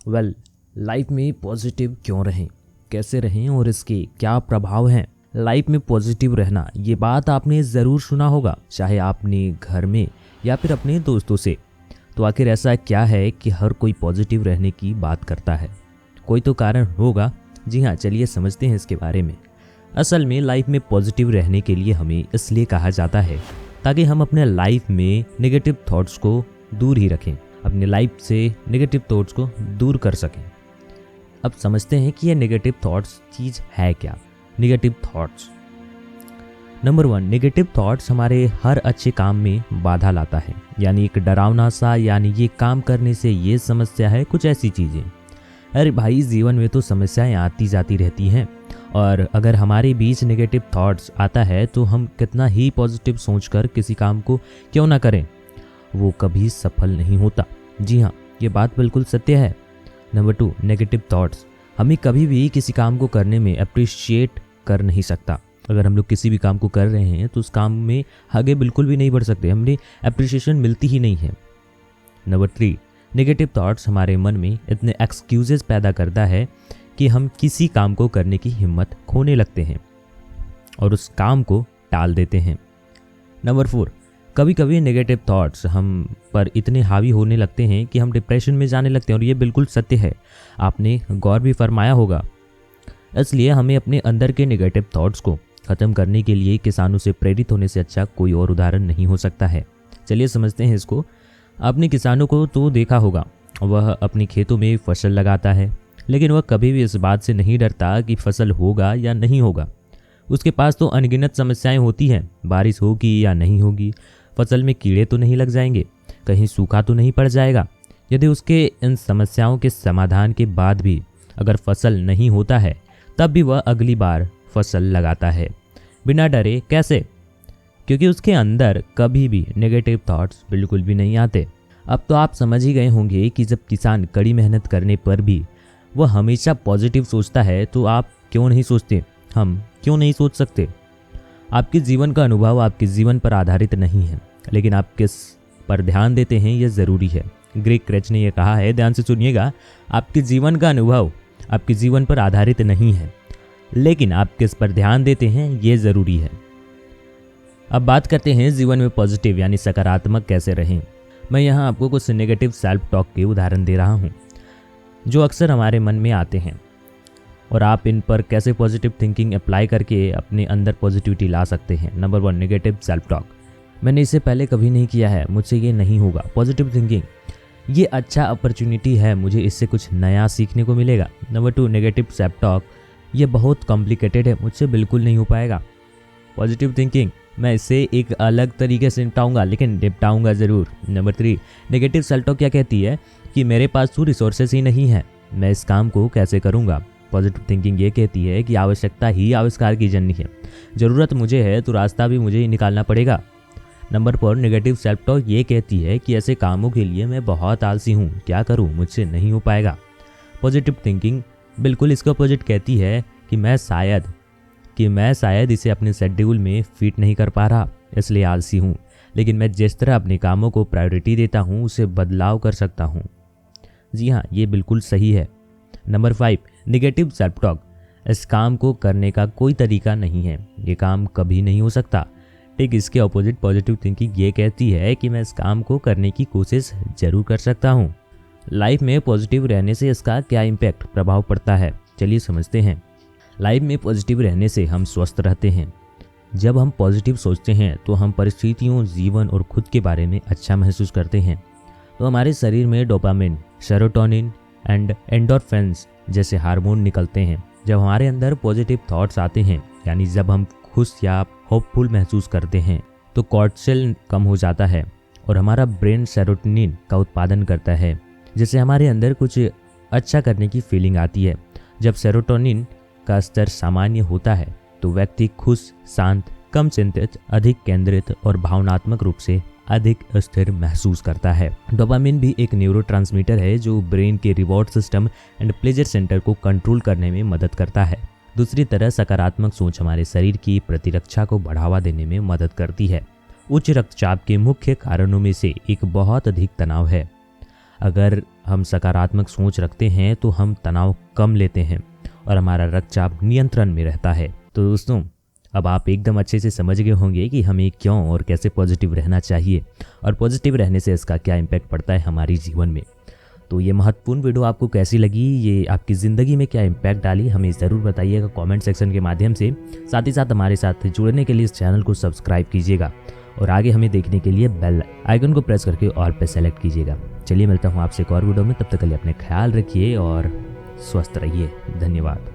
Life में positive क्यों रहें, कैसे रहें और इसके क्या प्रभाव हैं। लाइफ में पॉजिटिव रहना, ये बात आपने ज़रूर सुना होगा, चाहे आपने घर में या फिर अपने दोस्तों से। तो आखिर ऐसा क्या है कि हर कोई पॉजिटिव रहने की बात करता है? कोई तो कारण होगा। जी हाँ, चलिए समझते हैं इसके बारे में। असल में लाइफ में पॉजिटिव रहने के लिए हमें इसलिए कहा जाता है ताकि हम अपने लाइफ में नेगेटिव थॉट्स को दूर ही रखें, अपने लाइफ से नेगेटिव थॉट्स को दूर कर सकें। अब समझते हैं कि ये नेगेटिव थॉट्स चीज़ है क्या। Negative thoughts, number 1, negative thoughts हमारे हर अच्छे काम में बाधा लाता है। यानी एक डरावना सा, यानी ये काम करने से ये समस्या है, कुछ ऐसी चीज़ें। अरे भाई, जीवन में तो समस्याएं आती जाती रहती हैं, और अगर हमारे बीच नेगेटिव थॉट्स आता है तो हम कितना ही पॉजिटिव सोचकर किसी काम को क्यों ना करें, वो कभी सफल नहीं होता। जी हाँ, ये बात बिल्कुल सत्य है। नंबर 2, नेगेटिव थॉट्स हमें कभी भी किसी काम को करने में अप्रिशिएट कर नहीं सकता। अगर हम लोग किसी भी काम को कर रहे हैं तो उस काम में आगे बिल्कुल भी नहीं बढ़ सकते, हमें अप्रिशिएशन मिलती ही नहीं है। नंबर 3, नेगेटिव थॉट्स हमारे मन में इतने एक्सक्यूजेस पैदा करता है कि हम किसी काम को करने की हिम्मत खोने लगते हैं और उस काम को टाल देते हैं। नंबर 4, कभी कभी नेगेटिव थॉट्स हम पर इतने हावी होने लगते हैं कि हम डिप्रेशन में जाने लगते हैं, और ये बिल्कुल सत्य है, आपने गौर भी फरमाया होगा। इसलिए हमें अपने अंदर के नेगेटिव थॉट्स को ख़त्म करने के लिए किसानों से प्रेरित होने से अच्छा कोई और उदाहरण नहीं हो सकता है। चलिए समझते हैं इसको। आपने किसानों को तो देखा होगा, वह अपने खेतों में फसल लगाता है, लेकिन वह कभी भी इस बात से नहीं डरता कि फसल होगा या नहीं होगा। उसके पास तो अनगिनत समस्याएं होती हैं, बारिश होगी या नहीं होगी, फसल में कीड़े तो नहीं लग जाएंगे, कहीं सूखा तो नहीं पड़ जाएगा। यदि उसके इन समस्याओं के समाधान के बाद भी अगर फसल नहीं होता है, तब भी वह अगली बार फसल लगाता है बिना डरे। कैसे? क्योंकि उसके अंदर कभी भी नेगेटिव थॉट्स बिल्कुल भी नहीं आते। अब तो आप समझ ही गए होंगे कि जब किसान कड़ी मेहनत करने पर भी वह हमेशा पॉजिटिव सोचता है, तो आप क्यों नहीं सोचते, हम क्यों नहीं सोच सकते? आपके जीवन का अनुभव आपके जीवन पर आधारित नहीं है, लेकिन आप किस पर ध्यान देते हैं यह ज़रूरी है। ग्रेग क्रेच ने यह कहा है, ध्यान से सुनिएगा, आपके जीवन का अनुभव आपके जीवन पर आधारित नहीं है, लेकिन आप किस पर ध्यान देते हैं ये ज़रूरी है। अब बात करते हैं जीवन में पॉजिटिव यानी सकारात्मक कैसे रहें। मैं यहाँ आपको कुछ नेगेटिव सेल्फ टॉक के उदाहरण दे रहा हूँ जो अक्सर हमारे मन में आते हैं, और आप इन पर कैसे पॉजिटिव थिंकिंग अप्लाई करके अपने अंदर पॉजिटिविटी ला सकते हैं। Number 1, negative self talk. मैंने इसे पहले कभी नहीं किया है, मुझसे ये नहीं होगा। पॉजिटिव थिंकिंग, ये अच्छा अपॉर्चुनिटी है, मुझे इससे कुछ नया सीखने को मिलेगा। नंबर 2, नेगेटिव सेल्फ टॉक, ये बहुत कॉम्प्लिकेटेड है, मुझसे बिल्कुल नहीं हो पाएगा। पॉजिटिव थिंकिंग, मैं इसे एक अलग तरीके से निपटाऊंगा, लेकिन निपटाऊंगा ज़रूर। नंबर 3, नेगेटिव सेल्फ टॉक क्या कहती है कि मेरे पास तो रिसोर्सेज ही नहीं है, मैं इस काम को कैसे करूंगा। पॉजिटिव थिंकिंग ये कहती है कि आवश्यकता ही आविष्कार की जननी है, ज़रूरत मुझे है तो रास्ता भी मुझे ही निकालना पड़ेगा। नंबर 4, नेगेटिव सेल्फ टॉक ये कहती है कि ऐसे कामों के लिए मैं बहुत आलसी हूँ, क्या करूँ, मुझसे नहीं हो पाएगा। पॉजिटिव थिंकिंग बिल्कुल इसके अपोजिट कहती है कि मैं शायद इसे अपने शेड्यूल में फिट नहीं कर पा रहा, इसलिए आलसी हूँ, लेकिन मैं जिस तरह अपने कामों को प्रायोरिटी देता हूँ उसे बदलाव कर सकता हूँ। जी हाँ, ये बिल्कुल सही है। नंबर 5, नेगेटिव सेल्फ टॉक, इस काम को करने का कोई तरीका नहीं है, ये काम कभी नहीं हो सकता। ठीक इसके अपोजिट पॉजिटिव थिंकिंग ये कहती है कि मैं इस काम को करने की कोशिश जरूर कर सकता हूँ। लाइफ में पॉजिटिव रहने से इसका क्या इम्पैक्ट, प्रभाव पड़ता है, चलिए समझते हैं। लाइफ में पॉजिटिव रहने से हम स्वस्थ रहते हैं। जब हम पॉजिटिव सोचते हैं तो हम परिस्थितियों, जीवन और खुद के बारे में अच्छा महसूस करते हैं। तो हमारे शरीर में डोपामिन, सेरोटोनिन एंड एंडोर्फिन्स जैसे हार्मोन निकलते हैं। जब हमारे अंदर पॉजिटिव थॉट्स आते हैं, यानी जब हम खुश या होपफुल महसूस करते हैं, तो कॉर्टिसोल कम हो जाता है और हमारा ब्रेन सेरोटोनिन का उत्पादन करता है, जिससे हमारे अंदर कुछ अच्छा करने की फीलिंग आती है। जब सेरोटोनिन का स्तर सामान्य होता है तो व्यक्ति खुश, शांत, कम चिंतित, अधिक केंद्रित और भावनात्मक रूप से अधिक स्थिर महसूस करता है। डोपामिन भी एक न्यूरोट्रांसमीटर है जो ब्रेन के reward system and pleasure centre को कंट्रोल करने में मदद करता है। दूसरी तरफ सकारात्मक सोच हमारे शरीर की प्रतिरक्षा को बढ़ावा देने में मदद करती है। उच्च रक्तचाप के मुख्य कारणों में से एक बहुत अधिक तनाव है। अगर हम सकारात्मक सोच रखते हैं तो हम तनाव कम लेते हैं और हमारा रक्तचाप नियंत्रण में रहता है। तो दोस्तों, अब आप एकदम अच्छे से समझ गए होंगे कि हमें क्यों और कैसे पॉजिटिव रहना चाहिए और पॉजिटिव रहने से इसका क्या इम्पैक्ट पड़ता है हमारी जीवन में। तो ये महत्वपूर्ण वीडियो आपको कैसी लगी, ये आपकी ज़िंदगी में क्या इम्पैक्ट डाली, हमें ज़रूर बताइएगा कमेंट सेक्शन के माध्यम से। साथ ही साथ हमारे साथ जुड़ने के लिए इस चैनल को सब्सक्राइब कीजिएगा और आगे हमें देखने के लिए बेल आइकन को प्रेस करके ऑल पे सेलेक्ट कीजिएगा। चलिए मिलता हूँ आपसे एक और वीडियो में, तब तक के लिए अपने ख्याल रखिए और स्वस्थ रहिए। धन्यवाद।